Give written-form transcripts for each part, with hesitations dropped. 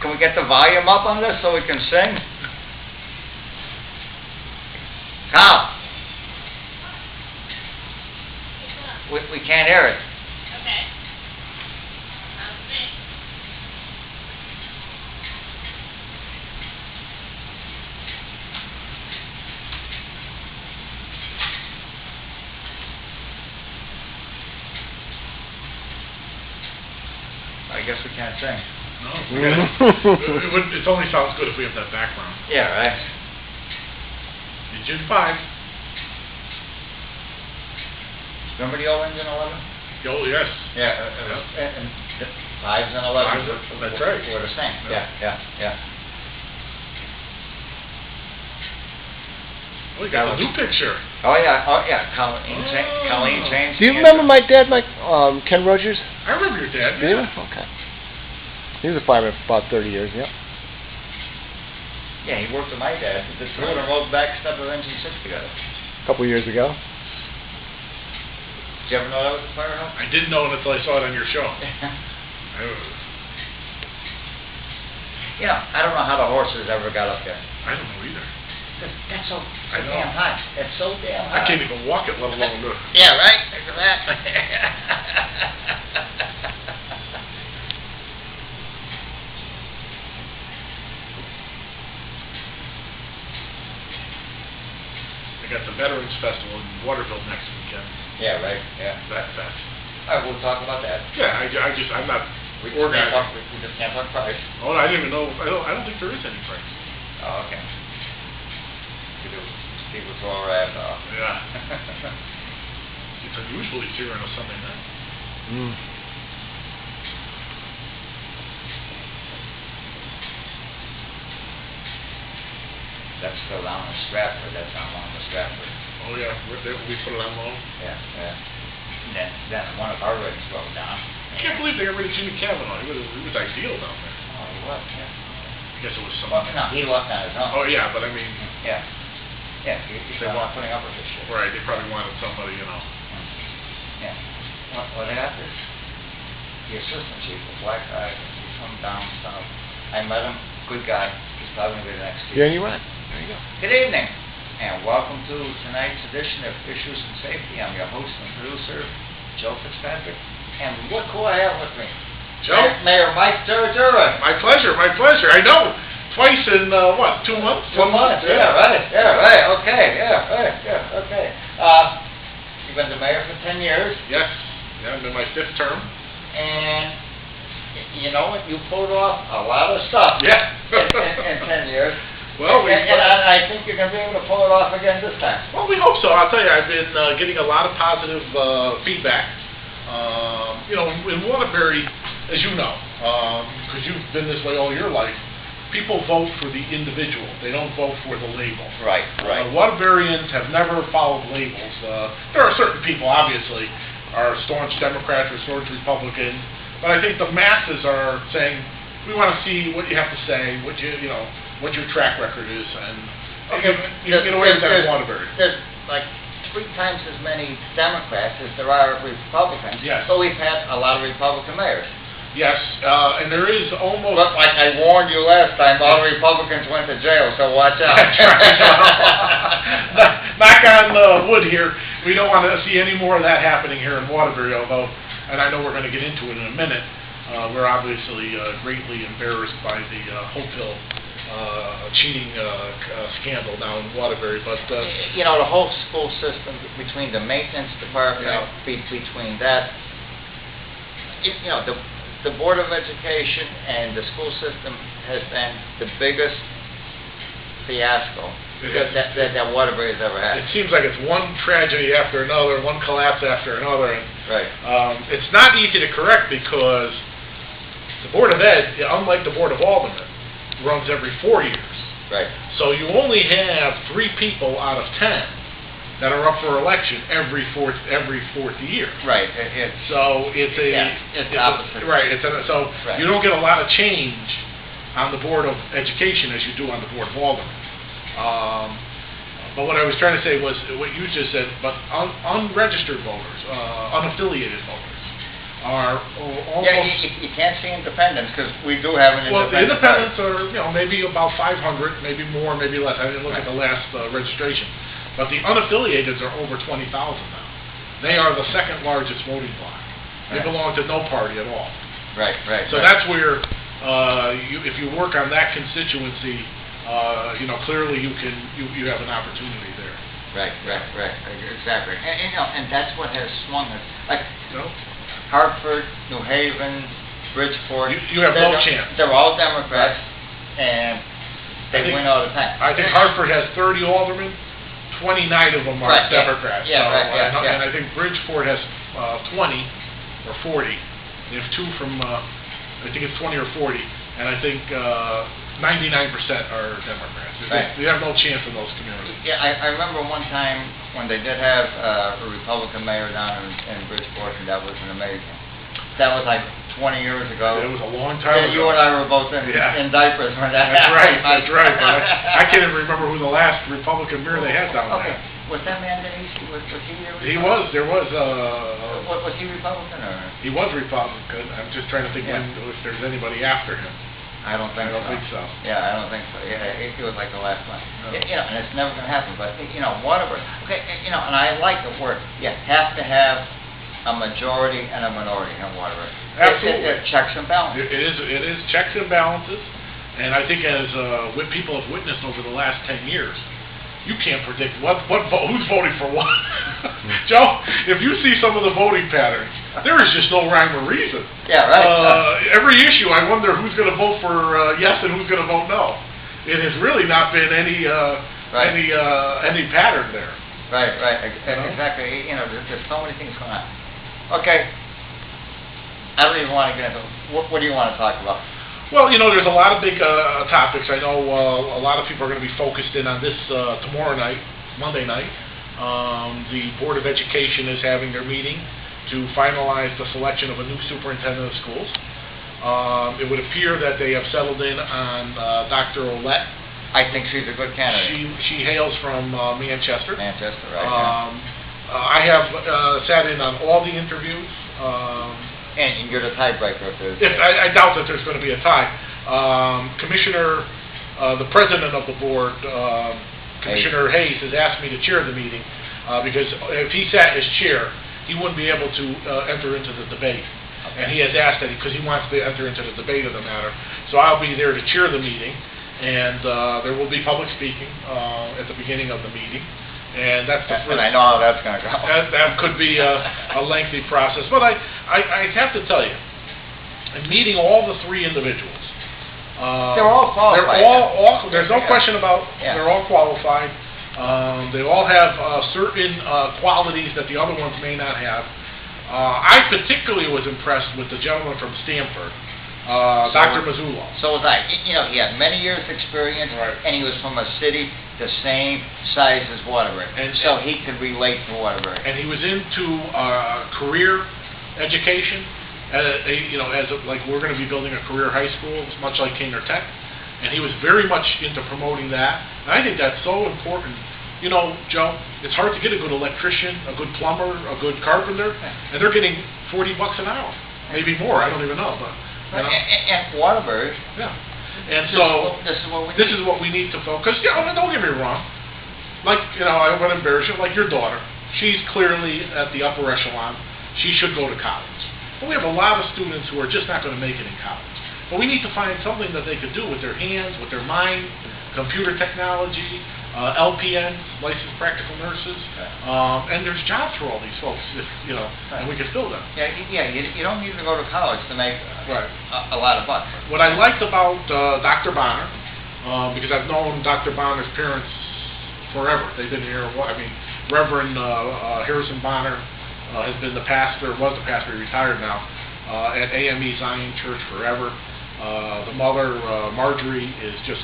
Can we get the volume up on this so we can sing? Tom, we can't hear it. Okay. I guess we can't sing. No, it only sounds good if we have that background. Yeah, right. Engine 5. Remember the old engine 11? Oh, yes. Yeah, and 5s and 11s. That's right. Were the same. Yeah. Oh, you got a new picture. Oh yeah. Colleen changed. Do you remember my dad, Ken Rogers? I remember your dad. Yeah. Okay. He was a fireman for about 30 years. Yeah. Yeah, he worked with my dad. He did and rolled back stuff with engine 6 together. A couple years ago. Did you ever know that was a firehouse? I didn't know it until I saw it on your show. You know, I don't know how the horses ever got up there. I don't know either. That's so damn high. It's so damn high. I can't even walk it, let alone do it. Yeah, right? Look at that. I got the Veterans Festival in Waterville next weekend. Yeah, right. Yeah. That fest. All right, we'll talk about that. Yeah, I'm not We organizing. just can't talk price. Oh, I didn't even know. I don't think there is any price. Oh, okay. People throw our ass off. Yeah. It's unusually here on a Sunday night. That's still down in Stratford. That's not long in Stratford. Oh yeah, we put it on loan. Yeah. And then one of our rigs broke down. I can't believe they got rid of Jimmy Cavanaugh. He was ideal down there. Oh, he was, yeah. I guess it was some. Well, no, he walked on his own. Oh yeah, but I mean. Yeah. Yeah, he's not putting up with this shit. Right, they probably wanted somebody, you know. Yeah. Well, they got this. The assistant chief, the black guy, he's from down south. I met him, good guy. He's probably going to be the next chief. Yeah, you're right. There you go. Good evening, and welcome to tonight's edition of Issues and Safety. I'm your host and producer, Joe Fitzpatrick. And look who I have with me. Joe? Mayor Mike Jarjura. My pleasure. I know. Twice in, 2 months? 2 months, yeah, right. Okay, okay. You've been the mayor for 10 years. Yes. Yeah, I'm in my 5th term. And you know what? You pulled off a lot of stuff. Yeah. in 10 years. Well, and I think you're going to be able to pull it off again this time. Well, we hope so. I'll tell you, I've been getting a lot of positive feedback. You know, in Waterbury, as you know, because you've been this way all your life, people vote for the individual. They don't vote for the label. Right. Waterburyans have never followed labels. There are certain people, obviously, are staunch Democrats or staunch Republicans, but I think the masses are saying, we want to see what you have to say, what your track record is, and you can get away with that in Waterbury. There's like 3 times as many Democrats as there are Republicans. Yes. So we've had a lot of Republican mayors. Yes, and there is almost... But like I warned you last time, all the Republicans went to jail, so watch out. That's right. Knock on wood here. We don't want to see any more of that happening here in Waterbury, although, and I know we're going to get into it in a minute, we're obviously greatly embarrassed by the Hope Hill cheating scandal now in Waterbury, but... you know, the whole school system, between the maintenance department, between that, you know, the Board of Education and the school system has been the biggest fiasco that Waterbury has ever had. It seems like it's one tragedy after another, one collapse after another. And, right. It's not easy to correct because the Board of Ed, unlike the Board of Aldermen, runs every 4 years. Right. So you only have 3 people out of 10 that are up for election every fourth year. Right. So it's opposite. Right. You don't get a lot of change on the Board of Education as you do on the Board of Aldermen. But what I was trying to say was what you just said. But unregistered voters, unaffiliated voters, are almost... Yeah, you can't see independents, because we do have an independent. Well, the independents are, maybe about 500, maybe more, maybe less. I didn't look at the last registration. But the unaffiliated are over 20,000 now. They are the second largest voting bloc. They belong to no party at all. Right. So that's where, if you work on that constituency, clearly you have an opportunity there. Right, exactly. And that's what has swung us. Like, Hartford, New Haven, Bridgeport. You have no chance. They're all Democrats, and they win all the time. I think Hartford has 30 aldermen, 29 of them are Democrats. And I think Bridgeport has 20 or 40. They have two from, I think it's 20 or 40, and I think 99% are Democrats. You have no chance in those communities. Yeah, I remember one time when they did have a Republican mayor down in Bridgeport, and that was amazing. That was like 20 years ago. It was a long time ago. You and I were both in diapers when that happened. That's right. I can't even remember who the last Republican mayor they had down there. Was that man Denise? Was he there? He was. There was. Was he Republican or? He was Republican. I'm just trying to think if there's anybody after him. I don't think so. Yeah, I don't think so. Yeah, it was like the last one. No. And it's never going to happen. But Waterbury. Okay, and I like the word. You have to have a majority and a minority in Waterbury. Absolutely. It's checks and balances. It is checks and balances, and I think as what people have witnessed over the last 10 years, you can't predict who's voting for what. Joe, if you see some of the voting patterns, there is just no rhyme or reason. Yeah, right. Every issue, I wonder who's going to vote for yes and who's going to vote no. It has really not been any pattern there. Right. Exactly. There's so many things going on. Okay. I don't even want to get into what do you want to talk about? Well, there's a lot of big topics. I know a lot of people are going to be focused in on this tomorrow night, Monday night. The Board of Education is having their meeting to finalize the selection of a new superintendent of schools. It would appear that they have settled in on Dr. Ouellette. I think she's a good candidate. She hails from Manchester. Manchester, right. I have sat in on all the interviews. And you're the tiebreaker if there's... I doubt that there's going to be a tie. Commissioner, the president of the board, Commissioner Hayes, has asked me to chair the meeting because if he sat as chair, he wouldn't be able to enter into the debate. Okay. And he has asked that because he wants to enter into the debate of the matter. So I'll be there to chair the meeting, and there will be public speaking at the beginning of the meeting. And that's the first. And I know how that's going to go. That could be a lengthy process. But I have to tell you, in meeting all the three individuals, they're all qualified. There's no question about they're all qualified. They all have certain qualities that the other ones may not have. I particularly was impressed with the gentleman from Stanford, Dr. Mazzullo. So was I. He had many years' experience, and he was from a city the same size as Waterbury, and so he could relate to Waterbury. And he was into career education. Like we're going to be building a career high school, much like Kinder Tech, and he was very much into promoting that. And I think that's so important. Joe, it's hard to get a good electrician, a good plumber, a good carpenter, and they're getting $40 an hour, maybe more. I don't even know, but. And Waterbury. Yeah. And so this is what we need to focus. Don't get me wrong. Like, I want to embarrass you, like your daughter. She's clearly at the upper echelon. She should go to college. But we have a lot of students who are just not going to make it in college. But we need to find something that they could do with their hands, with their mind, computer technology, LPNs, licensed practical nurses, and there's jobs for all these folks, and we can fill them. You don't need to go to college to make a lot of bucks. What I liked about Dr. Bonner, because I've known Dr. Bonner's parents forever. They've been here. Reverend Harrison Bonner has been the pastor, was the pastor, he retired now, at AME Zion Church forever. The mother, Marjorie, is just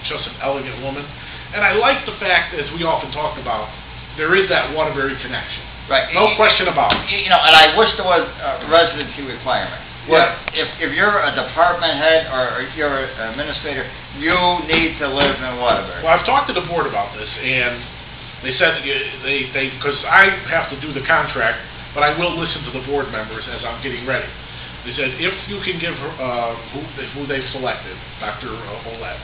just an elegant woman. And I like the fact, as we often talk about, there is that Waterbury connection. Right. No question about it. And I wish there was a residency requirement. If you're a department head or if you're an administrator, you need to live in Waterbury. Well, I've talked to the board about this, and they said because I have to do the contract, but I will listen to the board members as I'm getting ready. They said, if you can give her, who they've selected, Dr. Olette,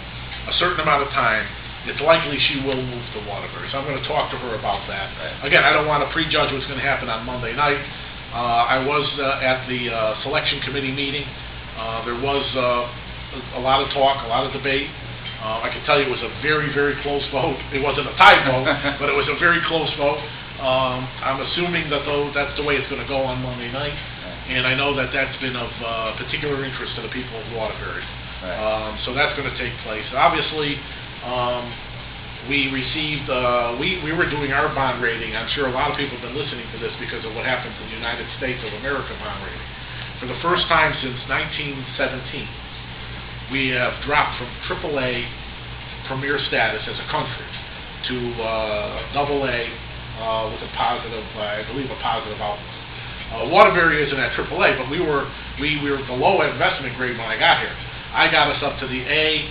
a certain amount of time, it's likely she will move to Waterbury. So I'm going to talk to her about that. Right. Again, I don't want to prejudge what's going to happen on Monday night. I was at the selection committee meeting. There was a lot of talk, a lot of debate. I can tell you it was a very, very close vote. It wasn't a tie vote, but it was a very close vote. I'm assuming that that's the way it's going to go on Monday night, and I know that that's been of particular interest to the people of Waterbury. Right. So that's going to take place. Obviously, we received, we were doing our bond rating. I'm sure a lot of people have been listening to this because of what happened to the United States of America bond rating. For the first time since 1917, we have dropped from AAA premier status as a country to AA with a positive, I believe, a positive outlook. Waterbury isn't at AAA, but we were below investment grade when I got here. I got us up to the A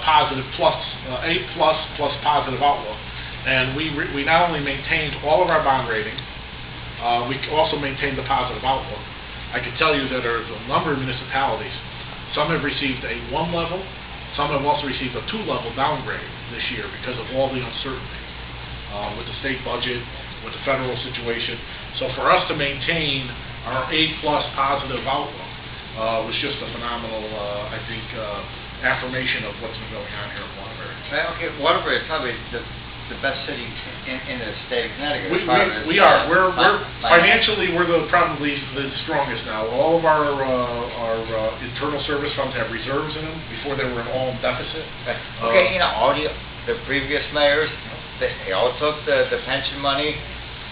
positive plus, A plus positive outlook, and we not only maintained all of our bond rating, we also maintained the positive outlook. I can tell you that there's a number of municipalities. Some have received a 1 level, some have also received a 2 level downgrade this year because of all the uncertainty with the state budget, with the federal situation. So for us to maintain our A plus positive outlook was just a phenomenal, I think, affirmation of what's been going on here in Waterbury. Okay, Waterbury is probably the best city in the state of Connecticut. We are. We're financially, we're probably the strongest now. All of our internal service funds have reserves in them. Before they were all in deficit. Okay, all the previous mayors, they all took the pension money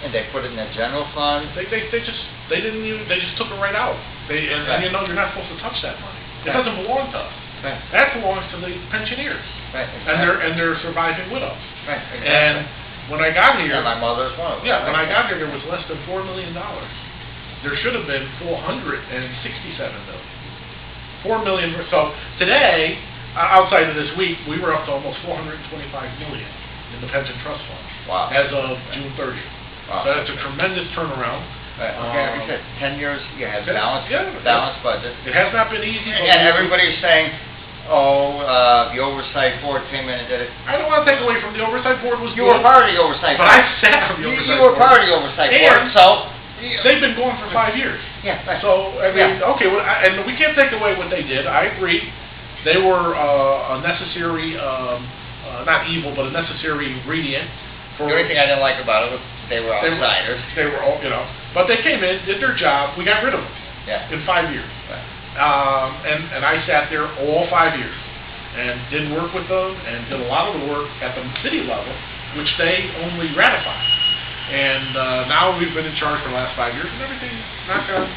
and they put it in the general fund. They just took it right out. And you're not supposed to touch that money. It doesn't belong to us. Right. That belongs to the pensioners. Right. Exactly. And their surviving widows. Right. Exactly. And when I got here, my mother's one of them. Yeah, when I got here, there was less than $4 million. There should have been $467 million. $4 million. So today, outside of this week, we were up to almost $425 million in the pension trust fund. Wow. As of June 30th. Wow. So that's a tremendous turnaround. Right. Okay, like you said, 10 years, you had balanced budget. It has not been easy. And everybody's saying, the oversight board came in and did it. I don't want to take away from the oversight board. You were part of the oversight board. But I sat on the oversight board. You were part of the oversight board, so... They've been going for 5 years. Yeah. Right. So, I mean, okay, well, and we can't take away what they did. I agree. They were a necessary, not evil, but a necessary ingredient. The only thing I didn't like about it was they were outsiders. They were all, but they came in, did their job. We got rid of them. Yeah. In 5 years. Right. And I sat there all 5 years and did work with them and did a lot of the work at the city level, which they only ratified. And now we've been in charge for the last 5 years, and everything, knock on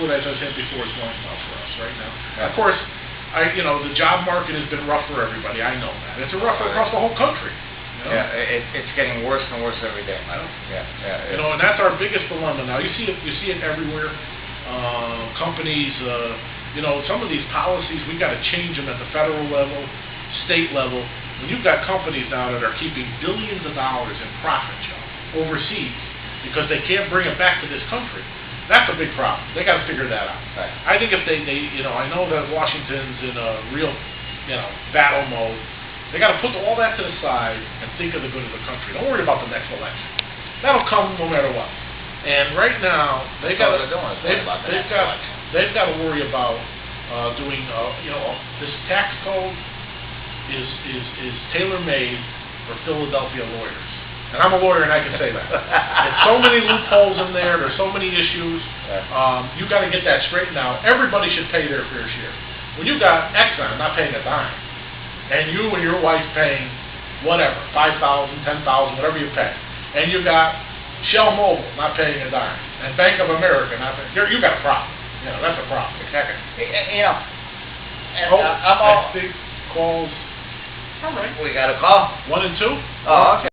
wood, as I said before, is going well for us right now. Yeah. Of course, the job market has been rough for everybody. I know that. It's rough across the whole country. Yeah, it's getting worse and worse every day. Yeah. And that's our biggest dilemma now. You see it everywhere. Companies, some of these policies, we got to change them at the federal level, state level. When you've got companies now that are keeping billions of dollars in profit, overseas, because they can't bring it back to this country, that's a big problem. They got to figure that out. Right. I think if they, I know that Washington's in a real, battle mode. They got to put all that to the side and think of the good of the country. Don't worry about the next election. That'll come no matter what. And right now, they've got to worry about doing. This tax code is tailor-made for Philadelphia lawyers. And I'm a lawyer, and I can say that. There's so many loopholes in there. There's so many issues. You got to get that straightened out. Everybody should pay their fair share. When you got Exxon not paying a dime, and you and your wife paying whatever, $5,000, $10,000, whatever you pay, and you got Shell Mobil not paying a dime, and Bank of America not paying, you got a problem. That's a problem. Exactly. And I think calls. All right. We got a call. 1 and 2. Oh, okay.